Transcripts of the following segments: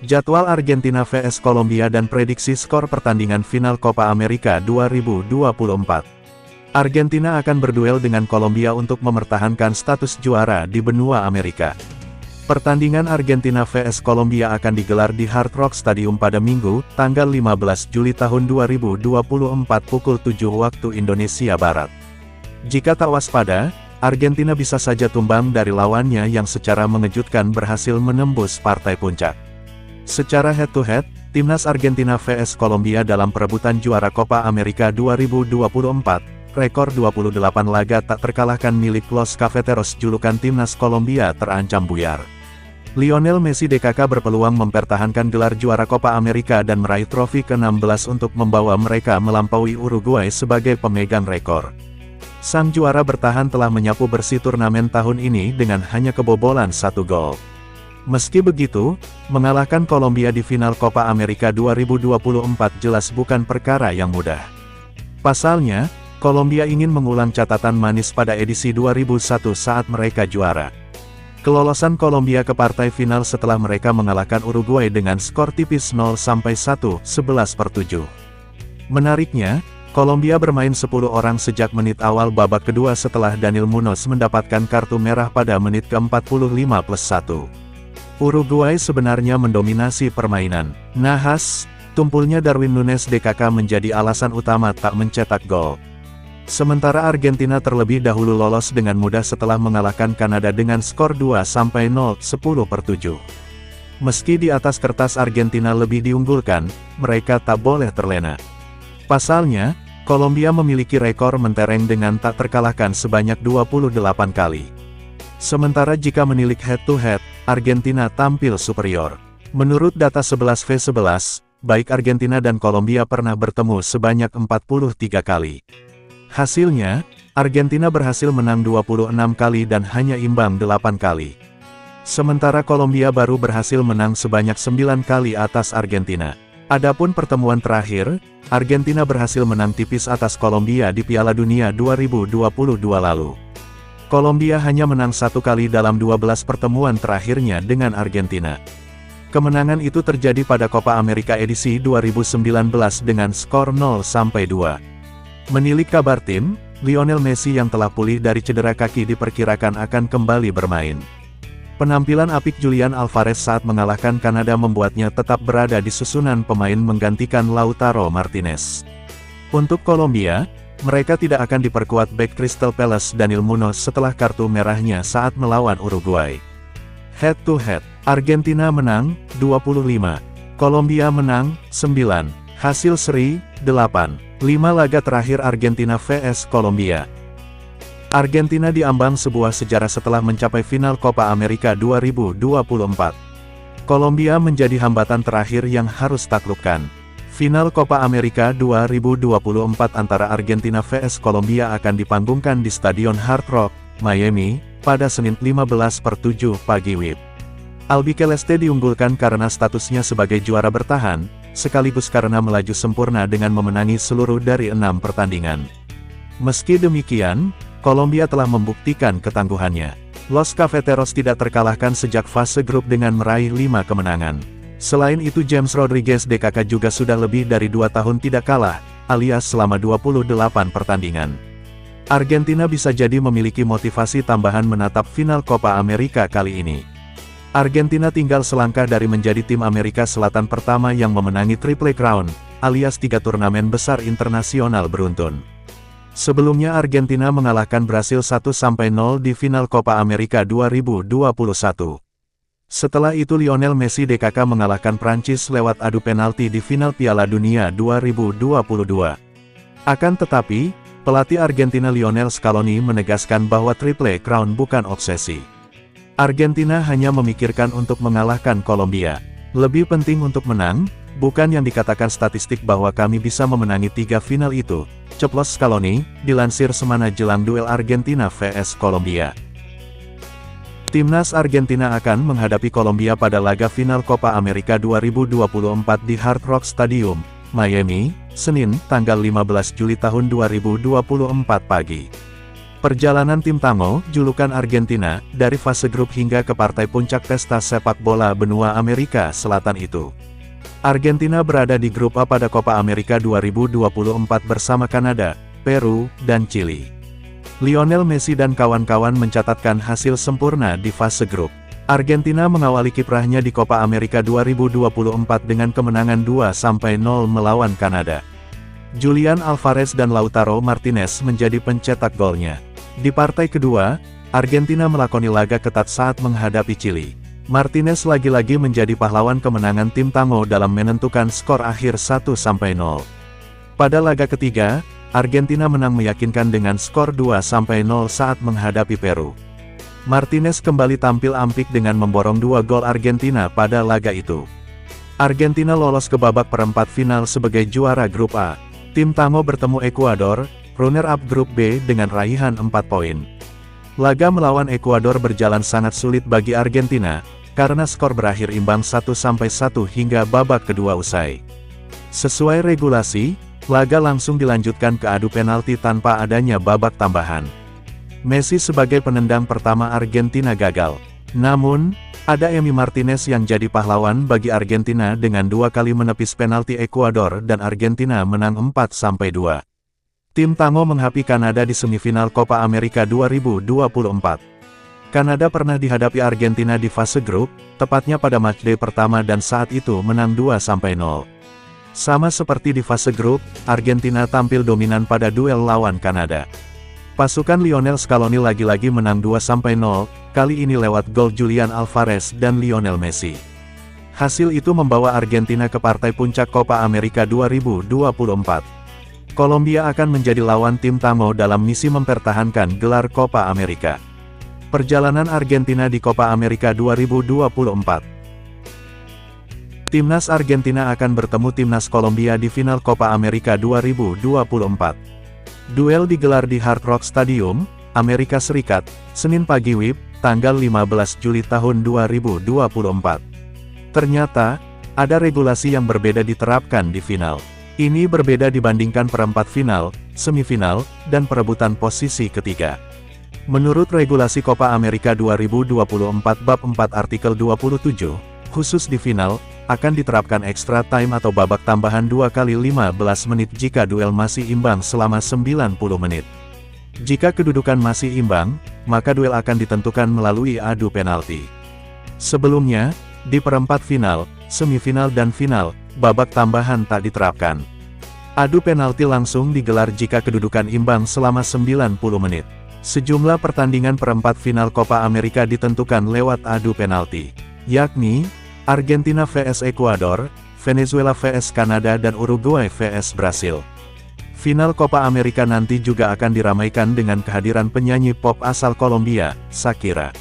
Jadwal Argentina vs Kolombia dan prediksi skor pertandingan final Copa America 2024. Argentina akan berduel dengan Kolombia untuk mempertahankan status juara di benua Amerika. Pertandingan Argentina vs Kolombia akan digelar di Hard Rock Stadium pada Minggu, tanggal 15 Juli tahun 2024 pukul 7 waktu Indonesia Barat. Jika tak waspada, Argentina bisa saja tumbang dari lawannya yang secara mengejutkan berhasil menembus partai puncak. Secara head-to-head, timnas Argentina vs Kolombia dalam perebutan juara Copa America 2024, rekor 28 laga tak terkalahkan milik Los Cafeteros julukan timnas Kolombia terancam buyar. Lionel Messi DKK berpeluang mempertahankan gelar juara Copa America dan meraih trofi ke-16 untuk membawa mereka melampaui Uruguay sebagai pemegang rekor. Sang juara bertahan telah menyapu bersih turnamen tahun ini dengan hanya kebobolan 1 gol. Meski begitu, mengalahkan Kolombia di final Copa America 2024 jelas bukan perkara yang mudah. Pasalnya, Kolombia ingin mengulang catatan manis pada edisi 2001 saat mereka juara. Kelolosan Kolombia ke partai final setelah mereka mengalahkan Uruguay dengan skor tipis 0-1, 11-7. Menariknya, Kolombia bermain 10 orang sejak menit awal babak kedua setelah Daniel Munoz mendapatkan kartu merah pada menit ke-45+1. Uruguay sebenarnya mendominasi permainan. Nahas, tumpulnya Darwin Núñez DKK menjadi alasan utama tak mencetak gol. Sementara Argentina terlebih dahulu lolos dengan mudah setelah mengalahkan Kanada dengan skor 2-0, 10-7. Meski di atas kertas Argentina lebih diunggulkan, mereka tak boleh terlena. Pasalnya, Kolombia memiliki rekor mentereng dengan tak terkalahkan sebanyak 28 kali. Sementara jika menilik head-to-head, Argentina tampil superior. Menurut data 11v11, baik Argentina dan Kolombia pernah bertemu sebanyak 43 kali. Hasilnya, Argentina berhasil menang 26 kali dan hanya imbang 8 kali. Sementara Kolombia baru berhasil menang sebanyak 9 kali atas Argentina. Adapun pertemuan terakhir, Argentina berhasil menang tipis atas Kolombia di Piala Dunia 2022 lalu. Kolombia hanya menang 1 kali dalam 12 pertemuan terakhirnya dengan Argentina. Kemenangan itu terjadi pada Copa America edisi 2019 dengan skor 0-2. Menilik kabar tim, Lionel Messi yang telah pulih dari cedera kaki diperkirakan akan kembali bermain. Penampilan apik Julian Alvarez saat mengalahkan Kanada membuatnya tetap berada di susunan pemain menggantikan Lautaro Martinez. Untuk Kolombia, mereka tidak akan diperkuat bek Crystal Palace Daniel Munoz setelah kartu merahnya saat melawan Uruguay. Head-to-head, Argentina menang, 25. Kolombia menang, 9. Hasil seri, 8. 5 laga terakhir Argentina vs Kolombia. Argentina diambang sebuah sejarah setelah mencapai final Copa America 2024. Kolombia menjadi hambatan terakhir yang harus taklukkan. Final Copa America 2024 antara Argentina vs Kolombia akan dipanggungkan di Stadion Hard Rock, Miami, pada Senin 15/7 pagi WIB. Albiceleste diunggulkan karena statusnya sebagai juara bertahan, sekaligus karena melaju sempurna dengan memenangi seluruh dari 6 pertandingan. Meski demikian, Kolombia telah membuktikan ketangguhannya. Los Cafeteros tidak terkalahkan sejak fase grup dengan meraih 5 kemenangan. Selain itu James Rodriguez DKK juga sudah lebih dari 2 tahun tidak kalah, alias selama 28 pertandingan. Argentina bisa jadi memiliki motivasi tambahan menatap final Copa America kali ini. Argentina tinggal selangkah dari menjadi tim Amerika Selatan pertama yang memenangi Triple Crown, alias 3 turnamen besar internasional beruntun. Sebelumnya Argentina mengalahkan Brasil 1-0 di final Copa America 2021. Setelah itu Lionel Messi DKK mengalahkan Prancis lewat adu penalti di final Piala Dunia 2022. Akan tetapi, pelatih Argentina Lionel Scaloni menegaskan bahwa Triple Crown bukan obsesi. Argentina hanya memikirkan untuk mengalahkan Kolombia. Lebih penting untuk menang, bukan yang dikatakan statistik bahwa kami bisa memenangi 3 final itu, ceplos Scaloni, dilansir semana jelang duel Argentina vs Kolombia. Timnas Argentina akan menghadapi Kolombia pada laga final Copa America 2024 di Hard Rock Stadium, Miami, Senin, tanggal 15 Juli tahun 2024 pagi. Perjalanan tim Tango, julukan Argentina, dari fase grup hingga ke partai puncak pesta sepak bola benua Amerika Selatan itu. Argentina berada di grup A pada Copa America 2024 bersama Kanada, Peru, dan Chili. Lionel Messi dan kawan-kawan mencatatkan hasil sempurna di fase grup. Argentina mengawali kiprahnya di Copa America 2024 dengan kemenangan 2-0 melawan Kanada. Julian Alvarez dan Lautaro Martinez menjadi pencetak golnya. Di partai kedua, Argentina melakoni laga ketat saat menghadapi Chili. Martinez lagi-lagi menjadi pahlawan kemenangan tim Tango dalam menentukan skor akhir 1-0. Pada laga ketiga, Argentina menang meyakinkan dengan skor 2-0 saat menghadapi Peru. Martinez kembali tampil ampik dengan memborong 2 gol Argentina pada laga itu. Argentina lolos ke babak perempat final sebagai juara grup A. Tim Tango bertemu Ekuador, runner-up grup B dengan raihan 4 poin. Laga melawan Ekuador berjalan sangat sulit bagi Argentina, karena skor berakhir imbang 1-1 hingga babak kedua usai. Sesuai regulasi, laga langsung dilanjutkan ke adu penalti tanpa adanya babak tambahan. Messi sebagai penendang pertama Argentina gagal. Namun, ada Emi Martinez yang jadi pahlawan bagi Argentina dengan 2 kali menepis penalti Ekuador dan Argentina menang 4-2. Tim Tango menghapi Kanada di semifinal Copa America 2024. Kanada pernah dihadapi Argentina di fase grup, tepatnya pada matchday pertama dan saat itu menang 2-0. Sama seperti di fase grup, Argentina tampil dominan pada duel lawan Kanada. Pasukan Lionel Scaloni lagi-lagi menang 2-0, kali ini lewat gol Julian Alvarez dan Lionel Messi. Hasil itu membawa Argentina ke partai puncak Copa America 2024. Kolombia akan menjadi lawan tim Tango dalam misi mempertahankan gelar Copa America. Perjalanan Argentina di Copa America 2024. Timnas Argentina akan bertemu Timnas Kolombia di final Copa America 2024. Duel digelar di Hard Rock Stadium, Amerika Serikat, Senin pagi WIB, tanggal 15 Juli tahun 2024. Ternyata, ada regulasi yang berbeda diterapkan di final. Ini berbeda dibandingkan perempat final, semifinal, dan perebutan posisi ketiga. Menurut regulasi Copa America 2024 Bab 4 Artikel 27, khusus di final, akan diterapkan extra time atau babak tambahan 2 kali 15 menit jika duel masih imbang selama 90 menit. Jika kedudukan masih imbang, maka duel akan ditentukan melalui adu penalti. Sebelumnya, di perempat final, semifinal dan final, babak tambahan tak diterapkan. Adu penalti langsung digelar jika kedudukan imbang selama 90 menit. Sejumlah pertandingan perempat final Copa America ditentukan lewat adu penalti, yakni Argentina vs Ekuador, Venezuela vs Kanada dan Uruguay vs Brasil. Final Copa America nanti juga akan diramaikan dengan kehadiran penyanyi pop asal Kolombia, Shakira.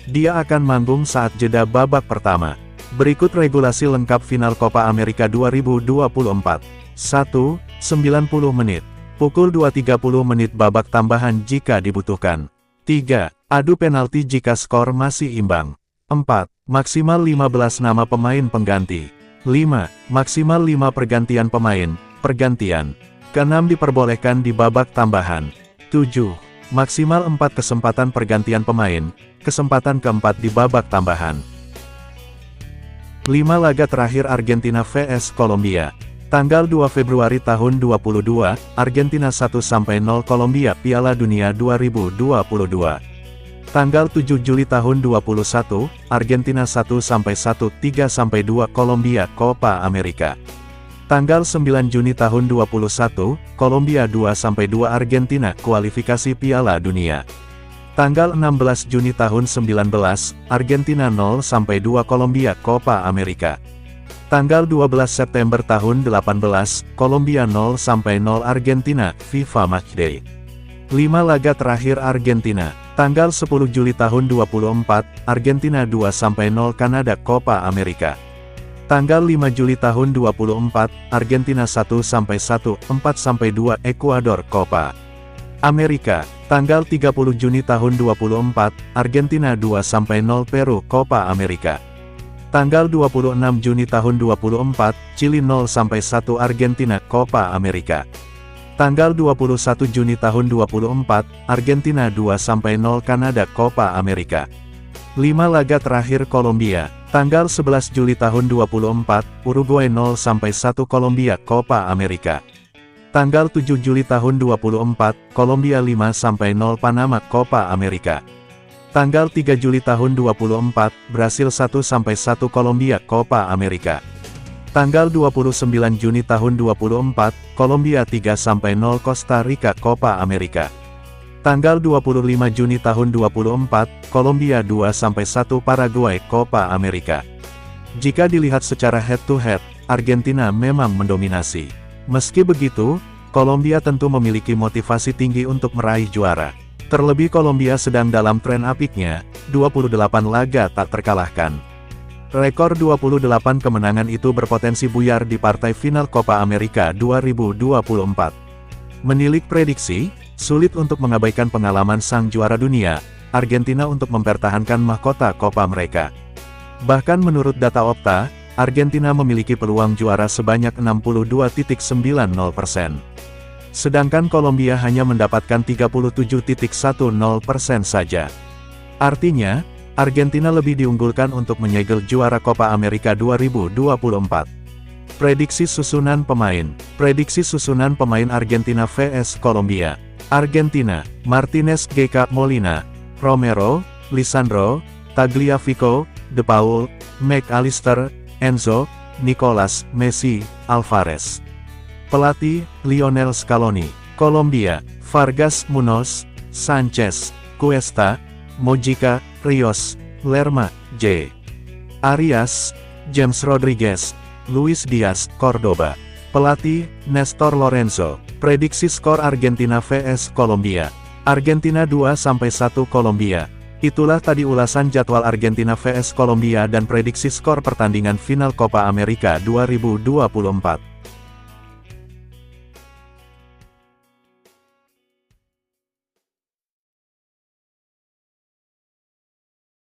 Dia akan manggung saat jeda babak pertama. Berikut regulasi lengkap final Copa America 2024. 1. 90 menit. Pukul 2.30 menit babak tambahan jika dibutuhkan. 3. Adu penalti jika skor masih imbang. 4. Maksimal 15 nama pemain pengganti. 5. Maksimal 5 pergantian pemain, pergantian. Ke-6 diperbolehkan di babak tambahan. 7. Maksimal 4 kesempatan pergantian pemain, kesempatan keempat di babak tambahan. 5 laga terakhir Argentina vs Kolombia. Tanggal 2 Februari tahun 2022, Argentina 1-0 Kolombia Piala Dunia 2022. Tanggal 7 Juli tahun 2021, Argentina 1-1, 3-2 Kolombia Copa America. Tanggal 9 Juni tahun 2021, Kolombia 2-2 Argentina kualifikasi Piala Dunia. Tanggal 16 Juni tahun 19, Argentina 0-2 Kolombia Copa America. Tanggal 12 September tahun 18, Kolombia 0-0 Argentina FIFA Matchday. 5 laga terakhir Argentina. Tanggal 10 Juli tahun 24, Argentina 2-0 Kanada Copa America. Tanggal 5 Juli tahun 24, Argentina 1-1, 4-2 Ekuador Copa America. Tanggal 30 Juni tahun 24, Argentina 2-0 Peru Copa America. Tanggal 26 Juni tahun 24, Chili 0-1 Argentina Copa America. Tanggal 21 Juni tahun 2024, Argentina 2-0 Kanada Copa America. 5 laga terakhir Kolombia. Tanggal 11 Juli tahun 2024, Uruguay 0-1 Kolombia Copa America. Tanggal 7 Juli tahun 2024, Kolombia 5-0 Panama Copa America. Tanggal 3 Juli tahun 2024, Brasil 1-1 Kolombia Copa America. Tanggal 29 Juni tahun 2024, Kolombia 3-0 Costa Rica Copa America. Tanggal 25 Juni tahun 2024, Kolombia 2-1 Paraguay Copa America. Jika dilihat secara head-to-head, Argentina memang mendominasi. Meski begitu, Kolombia tentu memiliki motivasi tinggi untuk meraih juara. Terlebih Kolombia sedang dalam tren apiknya, 28 laga tak terkalahkan. Rekor 28 kemenangan itu berpotensi buyar di partai final Copa America 2024. Menilik prediksi, sulit untuk mengabaikan pengalaman sang juara dunia, Argentina untuk mempertahankan mahkota Copa mereka. Bahkan menurut data Opta, Argentina memiliki peluang juara sebanyak 62,90%. Sedangkan Kolombia hanya mendapatkan 37,10% saja. Artinya, Argentina lebih diunggulkan untuk menyegel juara Copa America 2024. Prediksi susunan pemain. Prediksi susunan pemain Argentina vs Kolombia. Argentina, Martinez, GK, Molina, Romero, Lisandro, Tagliafico, De Paul, McAllister, Enzo, Nicolas, Messi, Alvarez. Pelatih, Lionel Scaloni. Kolombia, Vargas, Munoz, Sanchez, Cuesta, Mojica, Rios, Lerma, J. Arias, James Rodriguez, Luis Diaz, Cordoba. Pelatih, Nestor Lorenzo. Prediksi skor Argentina vs Kolombia. Argentina 2-1 Kolombia. Itulah tadi ulasan jadwal Argentina vs Kolombia dan prediksi skor pertandingan final Copa America 2024.